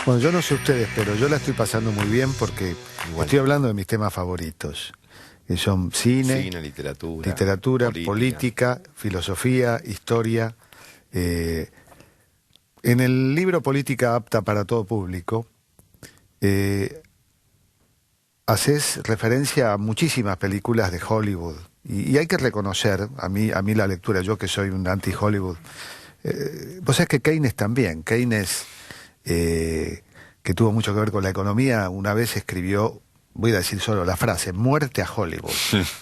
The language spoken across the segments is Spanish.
Bueno, yo no sé ustedes, pero yo la estoy pasando muy bien porque estoy hablando de mis temas favoritos, que son cine, literatura, política, filosofía, historia. En el libro Política apta para todo público, haces referencia a muchísimas películas de Hollywood. Y hay que reconocer, a mí la lectura, yo que soy un anti-Hollywood, vos sabés que Keynes también, Keynes, que tuvo mucho que ver con la economía, una vez escribió, voy a decir solo la frase, muerte a Hollywood.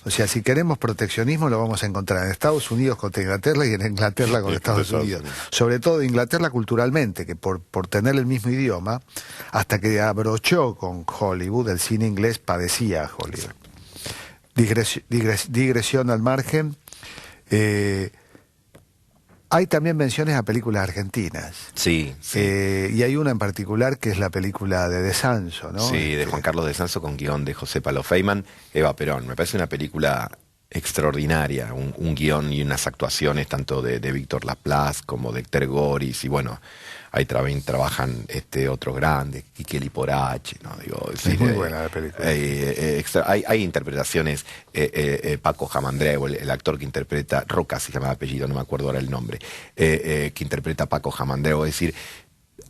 O sea, si queremos proteccionismo lo vamos a encontrar en Estados Unidos contra Inglaterra y en Inglaterra con Estados Unidos. Sobre todo Inglaterra culturalmente, que por tener el mismo idioma, hasta que abrochó con Hollywood, el cine inglés padecía a Hollywood. Digresión al margen. Hay también menciones a películas argentinas. Sí, sí. Y hay una en particular que es la película de De Sanso, ¿no? Sí, de Juan Carlos De Sanso con guión de José Palo Feynman, Eva Perón. Me parece una película extraordinaria, un guión y unas actuaciones tanto de Víctor Laplace como de Héctor Goris, y bueno, ahí trabajan otros grandes, Quique Liporache, ¿no? Digo, es muy buena la película. Hay interpretaciones, Paco Jamandreu, el actor que interpreta, Roca se llama el apellido, no me acuerdo ahora el nombre, que interpreta a Paco Jamandreu, es decir,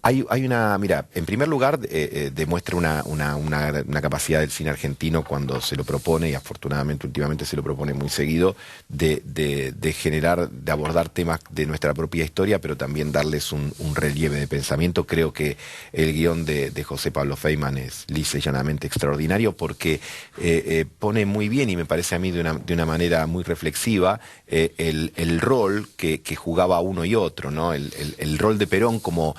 hay una, mira, en primer lugar demuestra una capacidad del cine argentino cuando se lo propone, y afortunadamente últimamente se lo propone muy seguido, de generar, de abordar temas de nuestra propia historia, pero también darles un relieve de pensamiento. Creo que el guión de José Pablo Feynman es lisa y llanamente extraordinario porque pone muy bien, y me parece a mí de una manera muy reflexiva, el rol que jugaba uno y otro, ¿no? El rol de Perón como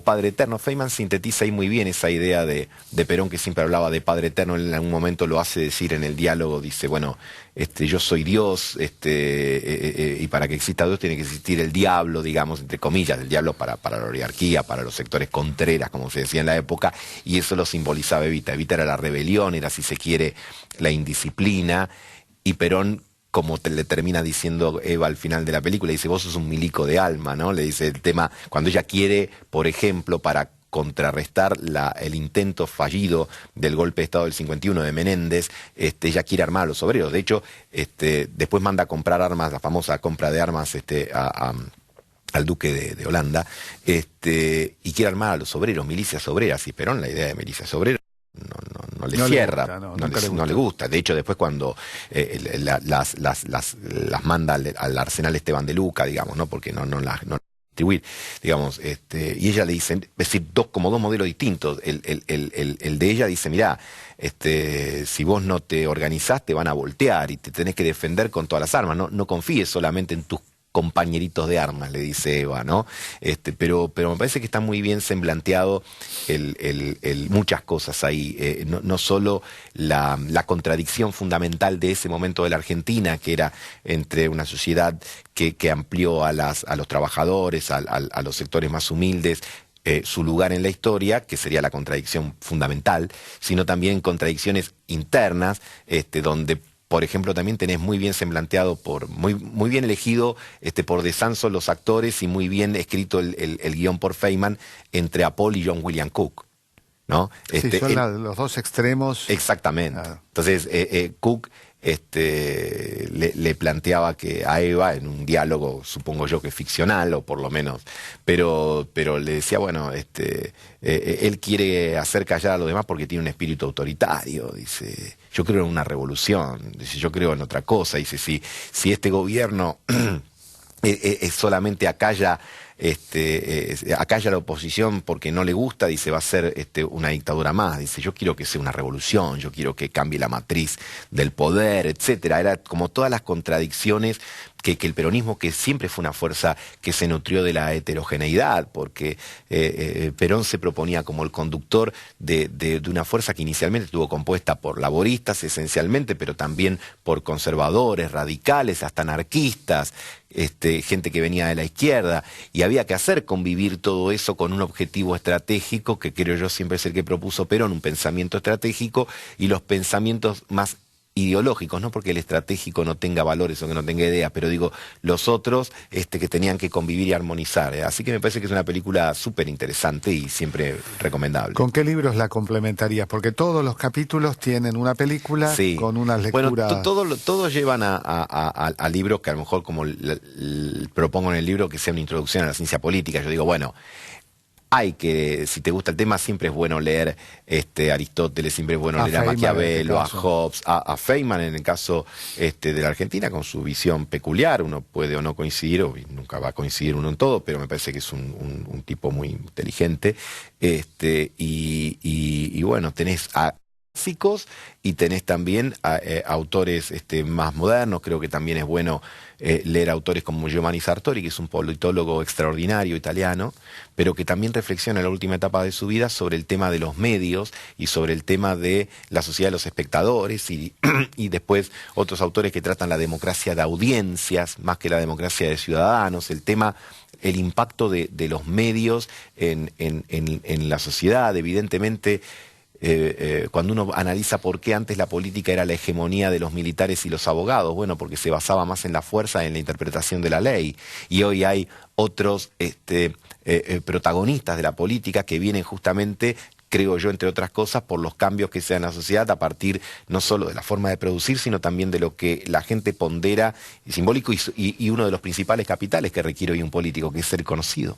Padre Eterno. Feynman sintetiza ahí muy bien esa idea de Perón, que siempre hablaba de Padre Eterno. En algún momento lo hace decir en el diálogo, dice, bueno, yo soy Dios, y para que exista Dios tiene que existir el diablo, digamos, entre comillas, el diablo para la oligarquía, para los sectores contreras, como se decía en la época, y eso lo simbolizaba Evita. Evita era la rebelión, era, si se quiere, la indisciplina, y Perón, como le termina diciendo Eva al final de la película, dice, vos sos un milico de alma, ¿no? Le dice el tema, cuando ella quiere, por ejemplo, para contrarrestar el intento fallido del golpe de Estado del 51 de Menéndez, ella quiere armar a los obreros. De hecho, después manda a comprar armas, la famosa compra de armas al duque de Holanda, y quiere armar a los obreros, milicias obreras, y Perón, la idea de milicias obreras, no le cierra, no le gusta. De hecho, después cuando las manda al arsenal Esteban de Luca, digamos, ¿no? Porque no distribuir, digamos, y ella le dice, es decir, como dos modelos distintos. El de ella dice, mirá, si vos no te organizás te van a voltear y te tenés que defender con todas las armas, no confíes solamente en tus compañeritos de armas, le dice Eva, ¿no? Pero me parece que está muy bien semblanteado muchas cosas ahí, no solo la contradicción fundamental de ese momento de la Argentina, que era entre una sociedad que amplió a los trabajadores, a los sectores más humildes, su lugar en la historia, que sería la contradicción fundamental, sino también contradicciones internas, donde, por ejemplo, también tenés muy bien semblanteado, muy bien elegido por De Sanso los actores, y muy bien escrito el guión por Feynman entre Apol y John William Cook, ¿no? Sí, son los dos extremos. Exactamente. Ah. Entonces, Cook le planteaba que a Eva, en un diálogo, supongo yo que ficcional, o por lo menos, pero le decía, bueno, él quiere hacer callar a los demás porque tiene un espíritu autoritario, dice, yo creo en una revolución, dice, yo creo en otra cosa, dice, si este gobierno solamente acalla la oposición porque no le gusta, dice, va a ser una dictadura más, dice, yo quiero que sea una revolución, yo quiero que cambie la matriz del poder, etcétera. Era como todas las contradicciones que el peronismo, que siempre fue una fuerza que se nutrió de la heterogeneidad, porque Perón se proponía como el conductor de una fuerza que inicialmente estuvo compuesta por laboristas esencialmente, pero también por conservadores, radicales, hasta anarquistas, gente que venía de la izquierda, y había que hacer convivir todo eso con un objetivo estratégico, que creo yo siempre es el que propuso Perón, un pensamiento estratégico, y los pensamientos más ideológicos, no porque el estratégico no tenga valores o que no tenga ideas, pero digo, los otros que tenían que convivir y armonizar. Así que me parece que es una película súper interesante y siempre recomendable. ¿Con qué libros la complementarías? Porque todos los capítulos tienen una película Sí. con unas lecturas... Bueno, todos llevan a libros que a lo mejor como propongo en el libro que sea una introducción a la ciencia política. Yo digo, bueno, hay que, si te gusta el tema, siempre es bueno leer Aristóteles, siempre es bueno leer a Feynman, Maquiavelo, en a este Hobbes, a Feynman en el caso de la Argentina, con su visión peculiar. Uno puede o no coincidir, o nunca va a coincidir uno en todo, pero me parece que es un tipo muy inteligente. Y bueno, tenés a clásicos y tenés también a autores más modernos. Creo que también es bueno leer autores como Giovanni Sartori, que es un politólogo extraordinario italiano, pero que también reflexiona en la última etapa de su vida sobre el tema de los medios y sobre el tema de la sociedad de los espectadores y después otros autores que tratan la democracia de audiencias más que la democracia de ciudadanos, el impacto de los medios en la sociedad. Evidentemente, cuando uno analiza por qué antes la política era la hegemonía de los militares y los abogados, bueno, porque se basaba más en la fuerza, en la interpretación de la ley, y hoy hay otros protagonistas de la política que vienen justamente, creo yo, entre otras cosas, por los cambios que se dan en la sociedad a partir no solo de la forma de producir, sino también de lo que la gente pondera y simbólico y uno de los principales capitales que requiere hoy un político, que es ser conocido.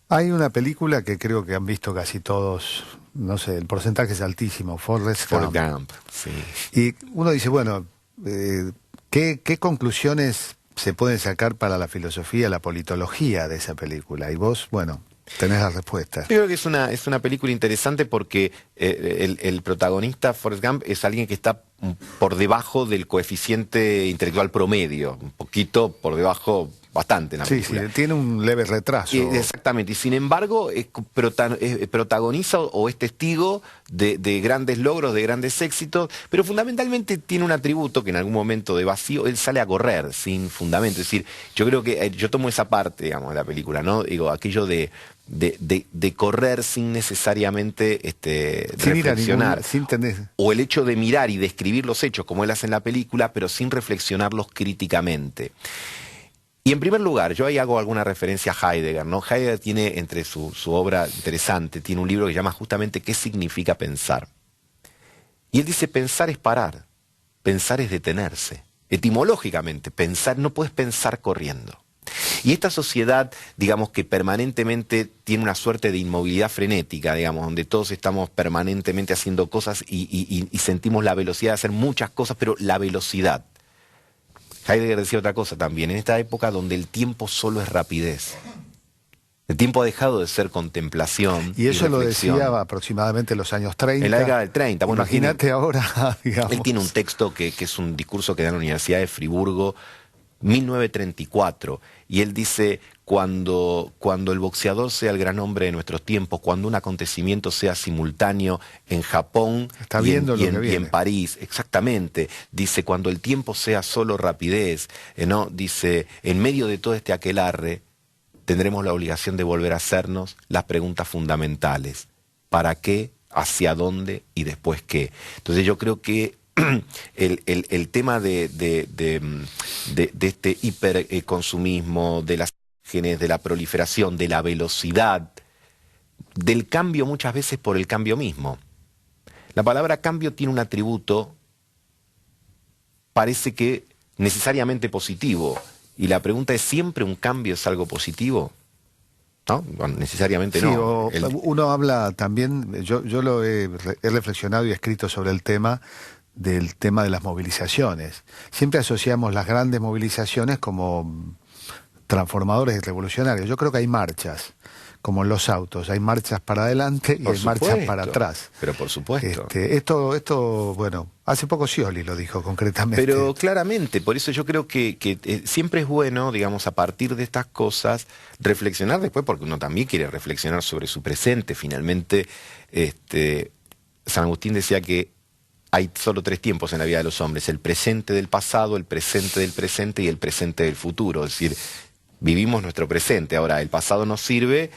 Hay una película que creo que han visto casi todos, no sé, el porcentaje es altísimo, Forrest Gump. Sí. Y uno dice, bueno, ¿qué conclusiones se pueden sacar para la filosofía, la politología de esa película? Y vos, bueno, tenés la respuesta. Yo creo que es una película interesante porque el protagonista, Forrest Gump, es alguien que está por debajo del coeficiente intelectual promedio, un poquito por debajo, bastante en la película. Sí, tiene un leve retraso. Exactamente, y sin embargo protagoniza o es testigo de grandes logros, de grandes éxitos, pero fundamentalmente tiene un atributo que en algún momento de vacío, él sale a correr sin fundamento. Es decir, yo creo que yo tomo esa parte, digamos, de la película, ¿no? Digo, aquello de correr sin necesariamente reflexionar. Sin tener... O el hecho de mirar y describir los hechos como él hace en la película, pero sin reflexionarlos críticamente. Y en primer lugar, yo ahí hago alguna referencia a Heidegger, ¿no? Heidegger tiene entre su obra interesante, tiene un libro que llama justamente ¿Qué significa pensar? Y él dice, pensar es parar, pensar es detenerse. Etimológicamente, pensar, no puedes pensar corriendo. Y esta sociedad, digamos, que permanentemente tiene una suerte de inmovilidad frenética, digamos, donde todos estamos permanentemente haciendo cosas y sentimos la velocidad de hacer muchas cosas, pero la velocidad. Heidegger decía otra cosa también, en esta época donde el tiempo solo es rapidez. El tiempo ha dejado de ser contemplación. Y eso lo reflexión. decía aproximadamente en los años 30. En la década del 30. Bueno, imagínate ahora, digamos. Él tiene un texto que es un discurso que da en la Universidad de Friburgo, 1934, y él dice, cuando el boxeador sea el gran hombre de nuestros tiempos, cuando un acontecimiento sea simultáneo en Japón y en París, exactamente, dice, cuando el tiempo sea solo rapidez, ¿no? Dice, en medio de todo este aquelarre, tendremos la obligación de volver a hacernos las preguntas fundamentales. ¿Para qué? ¿Hacia dónde? ¿Y después qué? Entonces yo creo que el tema de este hiperconsumismo, de las imágenes, de la proliferación, de la velocidad, del cambio muchas veces por el cambio mismo. La palabra cambio tiene un atributo, parece que necesariamente positivo, y la pregunta es, ¿siempre un cambio es algo positivo? ¿No? Bueno, necesariamente sí, no. Uno habla también, yo lo he reflexionado y escrito sobre el tema de las movilizaciones. Siempre asociamos las grandes movilizaciones como transformadores y revolucionarios. Yo creo que hay marchas, como en los autos, hay marchas para adelante y hay marchas para atrás. Pero por supuesto. Esto, bueno, hace poco Scioli lo dijo concretamente. Pero claramente, por eso yo creo que siempre es bueno, digamos, a partir de estas cosas, reflexionar después, porque uno también quiere reflexionar sobre su presente. Finalmente, San Agustín decía que hay solo 3 tiempos en la vida de los hombres: el presente del pasado, el presente del presente y el presente del futuro. Es decir, vivimos nuestro presente. Ahora, el pasado nos sirve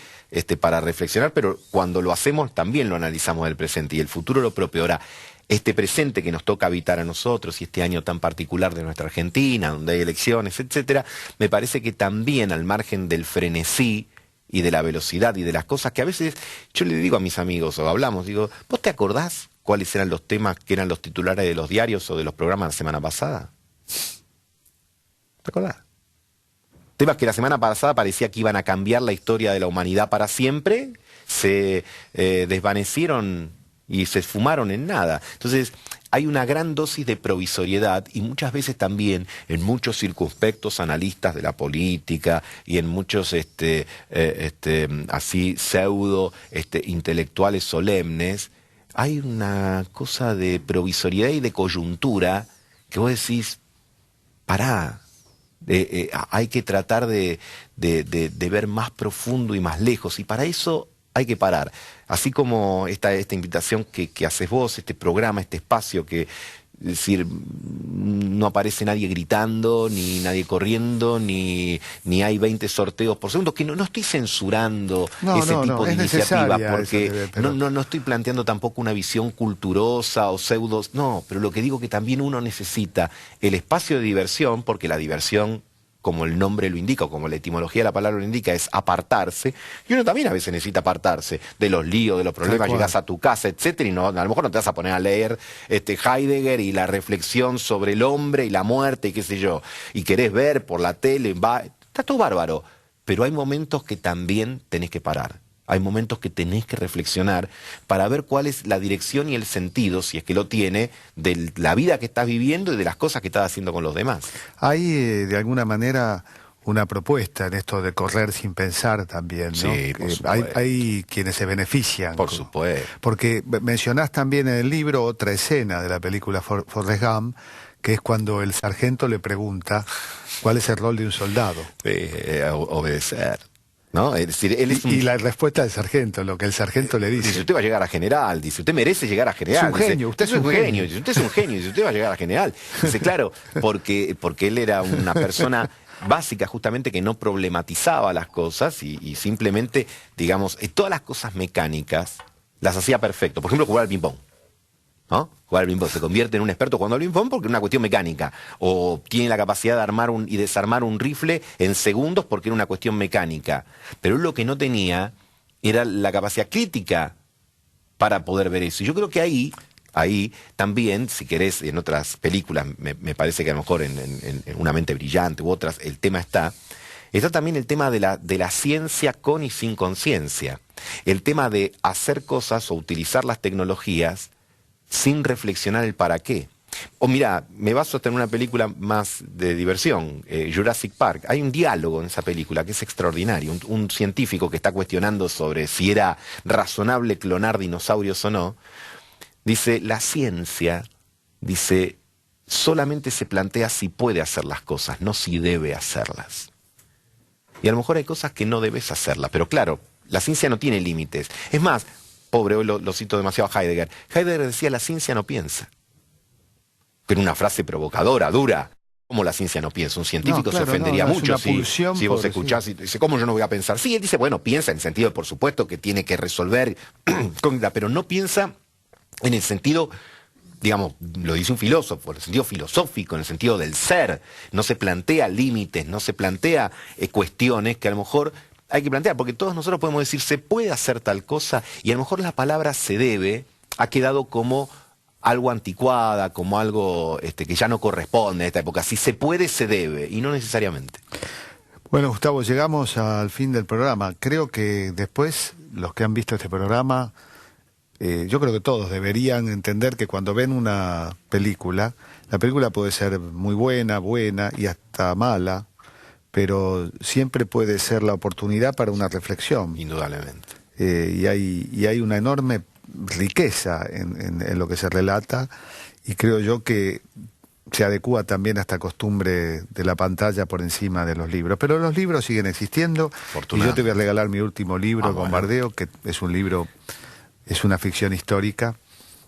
para reflexionar, pero cuando lo hacemos también lo analizamos del presente, y el futuro lo propio. Ahora, este presente que nos toca habitar a nosotros y este año tan particular de nuestra Argentina, donde hay elecciones, etcétera, me parece que también al margen del frenesí y de la velocidad y de las cosas que a veces yo le digo a mis amigos o hablamos, digo, ¿vos te acordás cuáles eran los temas que eran los titulares de los diarios o de los programas la semana pasada? ¿Te acordás? Temas que la semana pasada parecía que iban a cambiar la historia de la humanidad para siempre, se desvanecieron y se esfumaron en nada. Entonces, hay una gran dosis de provisoriedad y muchas veces también en muchos circunspectos analistas de la política y en muchos así pseudo intelectuales solemnes, hay una cosa de provisoriedad y de coyuntura que vos decís, pará, hay que tratar de ver más profundo y más lejos, y para eso hay que parar. Así como esta invitación que haces vos, este programa, este espacio que, es decir, no aparece nadie gritando, ni nadie corriendo, ni hay 20 sorteos por segundo, que no estoy censurando ese tipo de iniciativas, porque no estoy planteando tampoco una visión culturosa o pseudos, no, pero lo que digo que también uno necesita el espacio de diversión, porque la diversión, como el nombre lo indica, o como la etimología de la palabra lo indica, es apartarse, y uno también a veces necesita apartarse de los líos, de los problemas, llegás a tu casa, etcétera, y no, a lo mejor no te vas a poner a leer Heidegger y la reflexión sobre el hombre y la muerte y qué sé yo, y querés ver por la tele, está todo bárbaro, pero hay momentos que también tenés que parar. Hay momentos que tenés que reflexionar para ver cuál es la dirección y el sentido, si es que lo tiene, de la vida que estás viviendo y de las cosas que estás haciendo con los demás. Hay, de alguna manera, una propuesta en esto de correr sin pensar también, ¿no? Sí, por supuesto. Hay quienes se benefician. Por supuesto. Porque mencionás también en el libro otra escena de la película Forrest Gump, que es cuando el sargento le pregunta cuál es el rol de un soldado. Obedecer. ¿No? Es decir, y la respuesta del sargento, lo que el sargento le dice. Dice, usted va a llegar a general, dice, usted merece llegar a general. Es un genio, usted es un genio. Dice, usted es un genio, dice, usted va a llegar a general. Dice, claro, porque él era una persona básica justamente que no problematizaba las cosas y simplemente, digamos, todas las cosas mecánicas las hacía perfecto. Por ejemplo, jugar al ping-pong. ¿No? Jugar al ping-pong, se convierte en un experto jugando al ping-pong porque es una cuestión mecánica, o tiene la capacidad de armar y desarmar un rifle en segundos porque era una cuestión mecánica, pero lo que no tenía era la capacidad crítica para poder ver eso. Y yo creo que ahí también, si querés, en otras películas, me parece que a lo mejor en Una mente brillante u otras, el tema está también el tema de la ciencia con y sin conciencia, el tema de hacer cosas o utilizar las tecnologías sin reflexionar el para qué. O mira, me baso hasta en una película más de diversión, Jurassic Park. Hay un diálogo en esa película que es extraordinario. Un científico que está cuestionando sobre si era razonable clonar dinosaurios o no. Dice, la ciencia, dice, solamente se plantea si puede hacer las cosas, no si debe hacerlas. Y a lo mejor hay cosas que no debes hacerlas, pero claro, la ciencia no tiene límites. Es más, pobre, hoy lo cito demasiado a Heidegger. Heidegger decía, la ciencia no piensa. Pero una frase provocadora, dura. ¿Cómo la ciencia no piensa? Un científico se ofendería mucho si vos escuchás y dice, ¿cómo yo no voy a pensar? Sí, él dice, bueno, piensa en el sentido, por supuesto, que tiene que resolver, pero no piensa en el sentido, digamos, lo dice un filósofo, en el sentido filosófico, en el sentido del ser. No se plantea límites, no se plantea cuestiones que a lo mejor hay que plantear, porque todos nosotros podemos decir, se puede hacer tal cosa, y a lo mejor la palabra se debe ha quedado como algo anticuada, como algo que ya no corresponde a esta época. Si se puede, se debe, y no necesariamente. Bueno, Gustavo, llegamos al fin del programa. Creo que después, los que han visto este programa, yo creo que todos deberían entender que cuando ven una película, la película puede ser muy buena y hasta mala, pero siempre puede ser la oportunidad para una reflexión. Indudablemente. Y hay una enorme riqueza en lo que se relata, y creo yo que se adecúa también a esta costumbre de la pantalla por encima de los libros. Pero los libros siguen existiendo, y yo te voy a regalar mi último libro, Bombardeo, que es un libro, es una ficción histórica,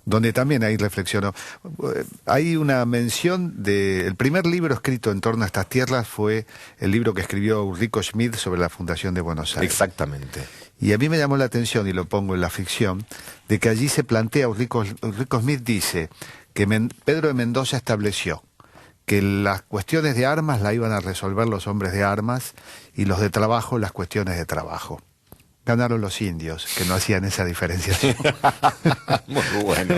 donde también hay reflexión. Hay una mención el primer libro escrito en torno a estas tierras fue el libro que escribió Ulrico Schmidt sobre la fundación de Buenos Aires. Exactamente. Y a mí me llamó la atención, y lo pongo en la ficción, de que allí se plantea, Ulrico Smith dice que Pedro de Mendoza estableció que las cuestiones de armas la iban a resolver los hombres de armas y los de trabajo las cuestiones de trabajo. Ganaron los indios, que no hacían esa diferenciación. Muy bueno.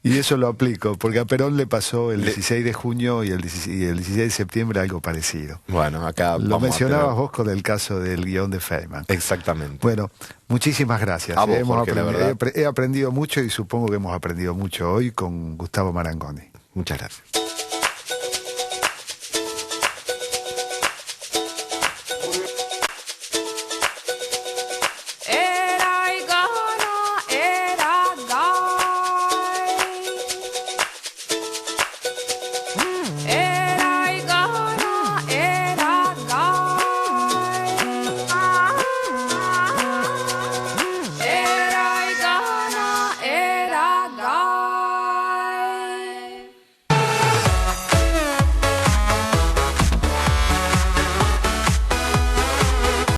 Y eso lo aplico, porque a Perón le pasó el 16 de junio y el 16 de septiembre algo parecido. Bueno, acá lo mencionabas vos con el caso del guión de Feynman. Exactamente. Bueno, muchísimas gracias. A vos, Jorge, la verdad. He aprendido mucho y supongo que hemos aprendido mucho hoy con Gustavo Marangoni. Muchas gracias.